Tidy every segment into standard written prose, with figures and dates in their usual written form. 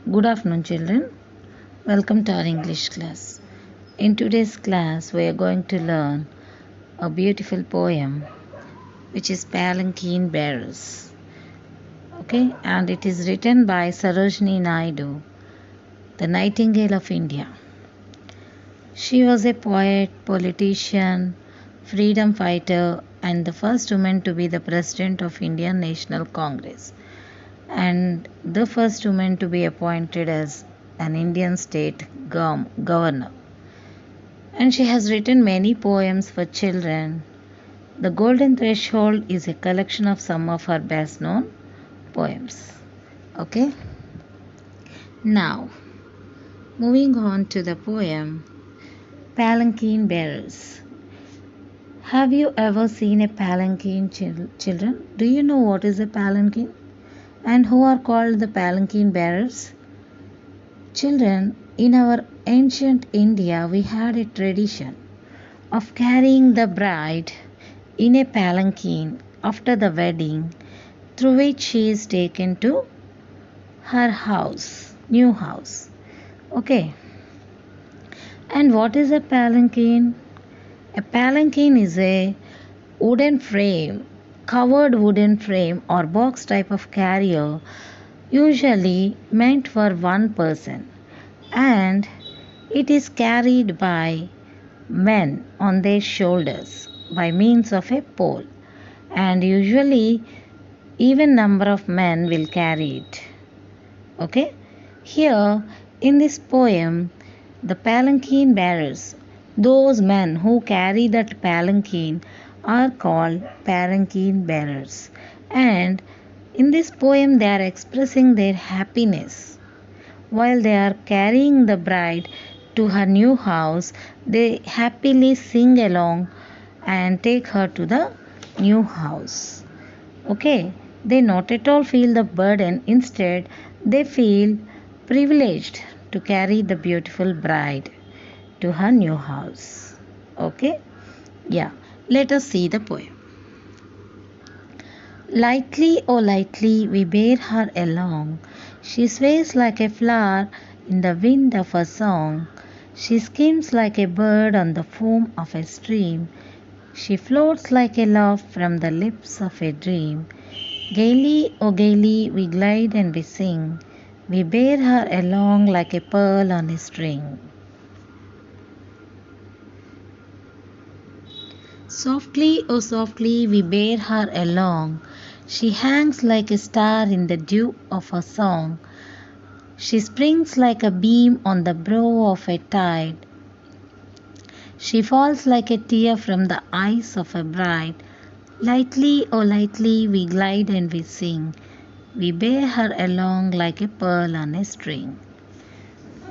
Good afternoon, children. Welcome to our English class. In today's class, we are going to learn a beautiful poem which is Palanquin Bearers. Okay, and it is written by Sarojini Naidu, the Nightingale of India. She was a poet, politician, freedom fighter, and the first woman to be the president of Indian National Congress, and the first woman to be appointed as an Indian state governor. And she has written many poems for children. The Golden Threshold is a collection of some of her best known poems. Okay? Now, moving on to the poem Palanquin Bearers. Have you ever seen a palanquin, children? Do you know what is a palanquin? And who are called the palanquin bearers? Children, in our ancient India, we had a tradition of carrying the bride in a palanquin after the wedding, through which she is taken to her house, new house. Okay. And what is a palanquin? A palanquin is a covered wooden frame or box type of carrier, usually meant for one person, and it is carried by men on their shoulders by means of a pole, and usually even number of men will carry it. Okay, here in this poem, the palanquin bearers, those men who carry that palanquin, are called palanquin bearers, and in this poem they are expressing their happiness while they are carrying the bride to her new house. They happily sing along and take her to the new house. Okay, they not at all feel the burden, instead they feel privileged to carry the beautiful bride to her new house. Okay, yeah, let us see the poem. Lightly, oh lightly, we bear her along. She sways like a flower in the wind of a song. She skims like a bird on the foam of a stream. She floats like a laugh from the lips of a dream. Gaily, oh gaily, we glide and we sing. We bear her along like a pearl on a string. Softly, oh softly, we bear her along. She hangs like a star in the dew of a song. She springs like a beam on the brow of a tide. She falls like a tear from the eyes of a bride. Lightly, oh lightly, we glide and we sing. We bear her along like a pearl on a string.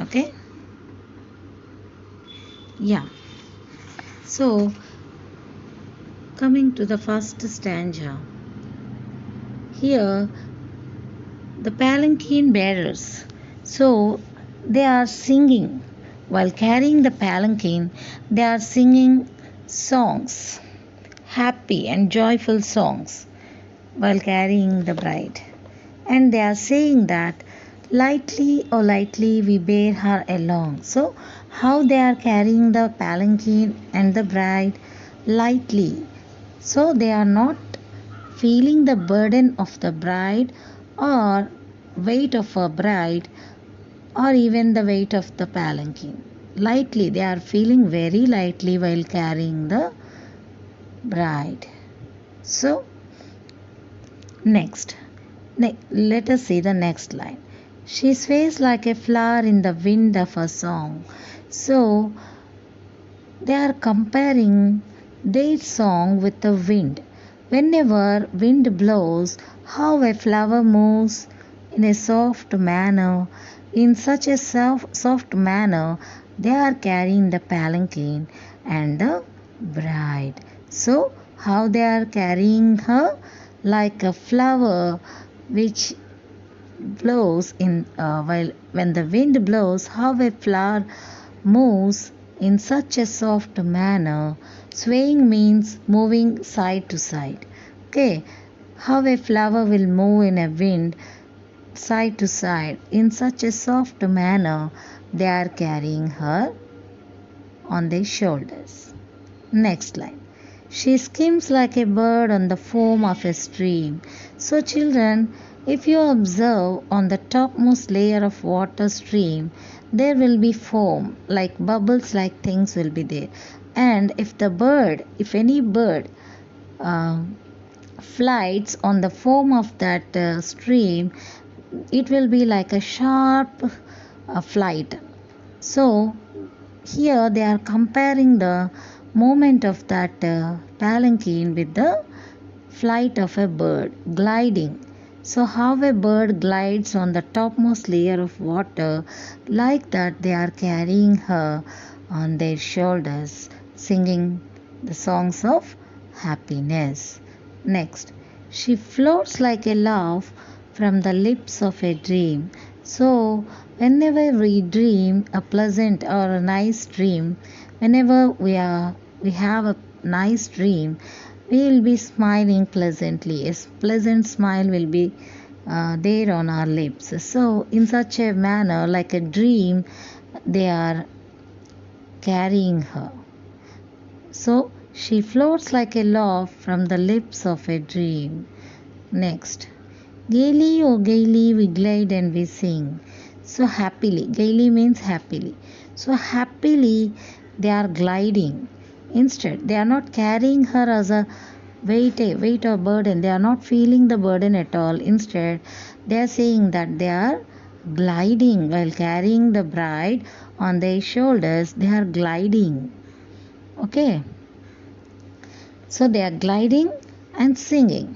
Okay? Yeah. So, coming to the first stanza. Here, the palanquin bearers, so they are singing. While carrying the palanquin, they are singing songs, happy and joyful songs, while carrying the bride. And they are saying that, lightly, oh lightly, we bear her along. So, how they are carrying the palanquin and the bride? Lightly. So, they are not feeling the burden of the bride or weight of a bride or even the weight of the palanquin. Lightly, they are feeling very lightly while carrying the bride. So, next, let us see the next line. She sways like a flower in the wind of a song. So, they are comparing their song with the wind. Whenever wind blows, how a flower moves in a soft manner. In such a soft manner, they are carrying the palanquin and the bride. So, how they are carrying her? Like a flower which blows in while when the wind blows, how a flower moves in such a soft manner. Swaying means moving side to side. Okay, how a flower will move in a wind side to side. In such a soft manner, they are carrying her on their shoulders. Next line. She skims like a bird on the foam of a stream. So children, if you observe on the topmost layer of water stream, there will be foam, like bubbles like things will be there. And if any bird uh, flights on the foam of that stream, it will be like a sharp flight. So here they are comparing the movement of that palanquin with the flight of a bird gliding. So how a bird glides on the topmost layer of water, like that they are carrying her on their shoulders, singing the songs of happiness. Next, she floats like a laugh from the lips of a dream. So whenever we dream a pleasant or a nice dream, whenever we have a nice dream, we will be smiling pleasantly. A pleasant smile will be there on our lips. So in such a manner, like a dream, they are carrying her. So she floats like a laugh from the lips of a dream. Next, gaily, oh gaily, we glide and we sing. So happily, gaily means happily. So happily they are gliding. Instead, they are not carrying her as a weight or burden. They are not feeling the burden at all. Instead, they are saying that they are gliding while carrying the bride on their shoulders. They are gliding. Okay. So they are gliding and singing.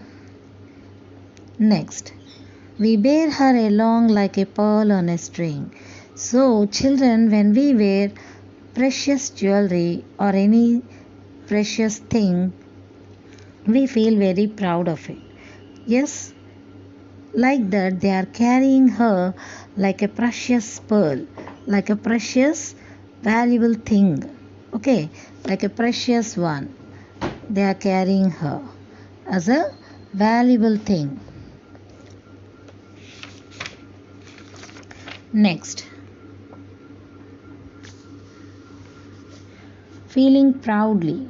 Next, we bear her along like a pearl on a string. So children, when we wear precious jewelry or any precious thing, we feel very proud of it. Yes, like that they are carrying her like a precious pearl, like a precious valuable thing. Okay, like a precious one. They are carrying her as a valuable thing. Next, feeling proudly.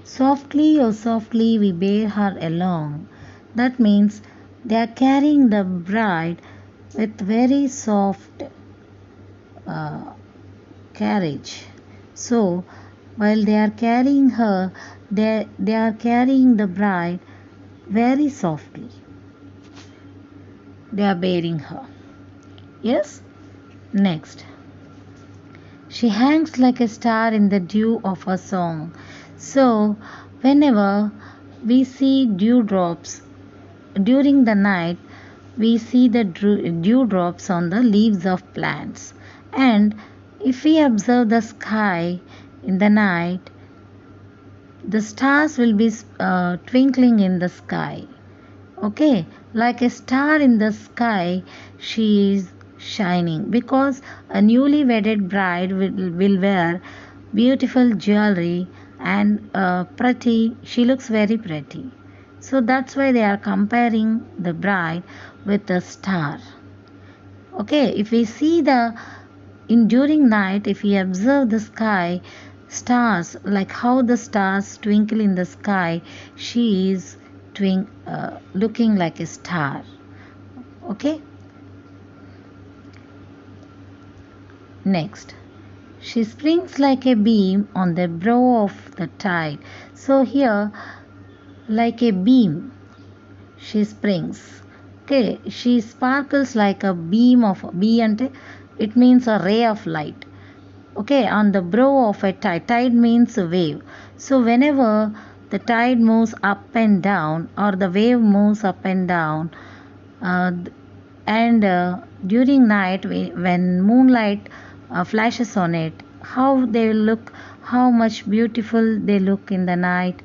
Softly, oh softly, we bear her along. That means they are carrying the bride with very soft carriage. So, while they are carrying her, they are carrying the bride very softly. They are bearing her. Yes? Next. She hangs like a star in the dew of her song. So, whenever we see dewdrops during the night, we see the dewdrops on the leaves of plants. And if we observe the sky in the night, the stars will be twinkling in the sky. Okay, like a star in the sky, she is shining, because a newly wedded bride will wear beautiful jewelry and pretty. She looks very pretty. So that's why they are comparing the bride with a star. Okay, if we see during night, if we observe the sky, stars, like how the stars twinkle in the sky, she is looking like a star. Okay. Next, she springs like a beam on the brow of the tide. So here, like a beam, she springs. Okay, she sparkles like a beam of ante, it means a ray of light. Okay, on the brow of a tide. Tide means a wave. So whenever the tide moves up and down, or the wave moves up and down, and during night when moonlight flashes on it, how they will look, how much beautiful they look in the night.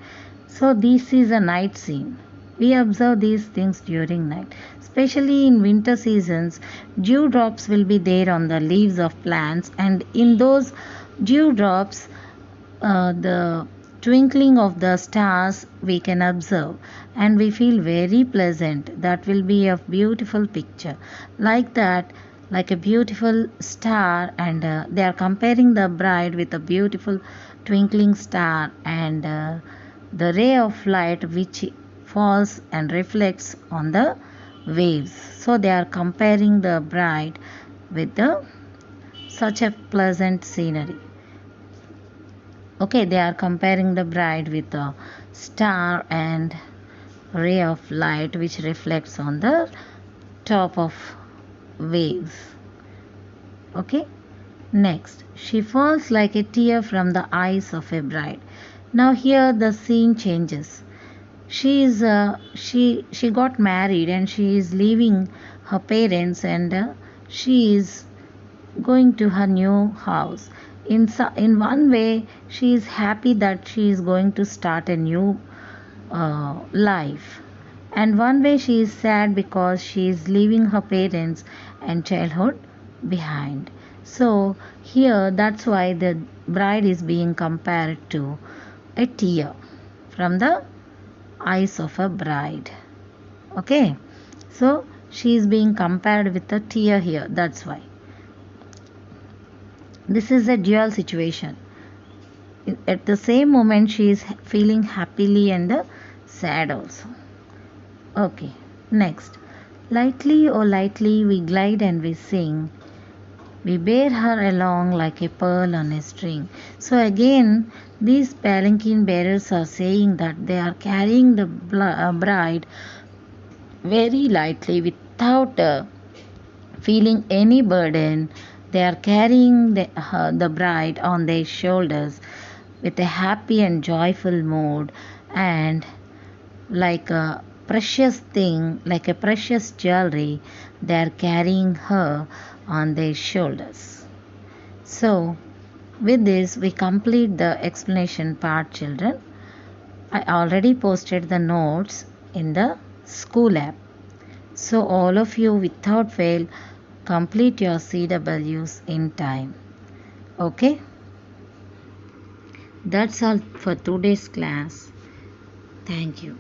So this is a night scene. We observe these things during night. Especially in winter seasons, dewdrops will be there on the leaves of plants, and in those dewdrops, the twinkling of the stars we can observe, and we feel very pleasant. That will be a beautiful picture like that, like a beautiful star, and they are comparing the bride with a beautiful twinkling star, and the ray of light which falls and reflects on the waves. So they are comparing the bride with the such a pleasant scenery. Okay, they are comparing the bride with a star and ray of light which reflects on the top of waves. Okay, next, she falls like a tear from the eyes of a bride. Now here the scene changes. She got married and she is leaving her parents, and she is going to her new house. In one way, she is happy that she is going to start a new life, and one way she is sad because she is leaving her parents and childhood behind. So here, that's why the bride is being compared to a tear from the eyes of a bride. Okay, so she is being compared with a tear here. That's why this is a dual situation. At the same moment, she is feeling happily and sad also. Okay, next. Lightly, oh lightly, we glide and we sing. We bear her along like a pearl on a string. So again, these palanquin bearers are saying that they are carrying the bride very lightly without feeling any burden. They are carrying the bride on their shoulders with a happy and joyful mood, and like a precious thing, like a precious jewelry, they are carrying her on their shoulders. So, with this, we complete the explanation part, children. I already posted the notes in the school app. So, all of you, without fail, complete your CWs in time. Okay? That's all for today's class. Thank you.